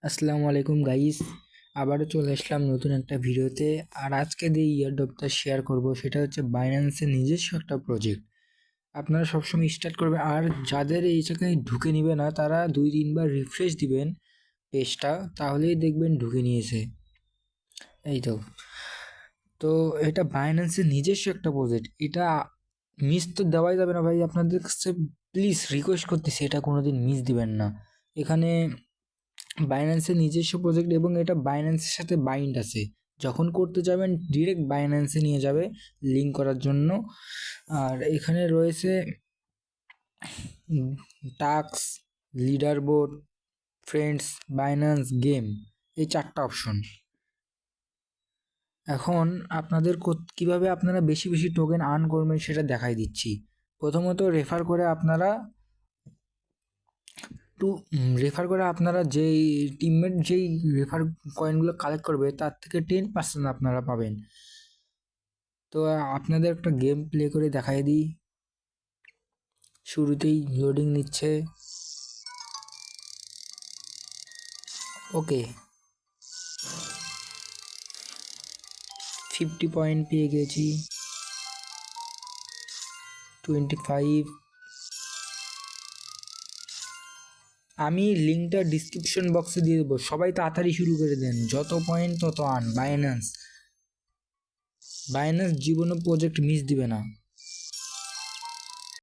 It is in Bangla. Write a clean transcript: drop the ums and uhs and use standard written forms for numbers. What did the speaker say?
আসসালামু আলাইকুম গাইস, আবারও চলে আসলাম নতুন একটা ভিডিওতে। আর আজকে যে ইয়ারড্রপটা শেয়ার করব সেটা হচ্ছে বাইন্যান্সের নিজস্ব একটা প্রজেক্ট। আপনারা সবসময় স্টার্ট করবে, আর যাদের এই জায়গায় ঢুকে নিবে না তারা 2-3 বার রিফ্রেশ দিবেন পেজটা, তাহলেই দেখবেন ঢুকে নিয়েছে। এই তো এটা বাইন্যান্সের নিজস্ব একটা প্রজেক্ট, এটা মিস তো দেওয়াই যাবে না ভাই। আপনাদের কাছে প্লিজ রিকোয়েস্ট করতেছি, এটা কোনোদিন মিস দিবেন না। এখানে বাইন্যান্সের নিজস্ব প্রজেক্ট এবং এটা বাইন্যান্সের সাথে বাইন্ড আছে। যখন করতে যাবেন ডিরেক্ট বাইন্যান্সে নিয়ে যাবে লিঙ্ক করার জন্য। আর এখানে রয়েছে task, leader board, friends, Binance, game, এই 4টা অপশন। এখন আপনাদের কিভাবে আপনারা বেশি বেশি টোকেন আর্ন করবেন সেটা দেখাই দিচ্ছি। প্রথমত রেফার করে আপনারা যেই টিমমেট যেই রেফার কয়েনগুলো কালেক্ট করবে তার থেকে 10% আপনারা পাবেন। তো আপনাদের একটা গেম প্লে করে দেখাই দিই। শুরুতেই লোডিং নিচ্ছে। ওকে, 50 পয়েন্ট পেয়ে গেছি। 25। আমি লিঙ্কটা ডিসক্রিপশন বক্সে দিয়ে দেবো, সবাই তাড়াতাড়ি শুরু করে দেন, যত পয়েন্ট তত আন। বাইন্যান্স জীবনে প্রজেক্ট মিস দিবে না।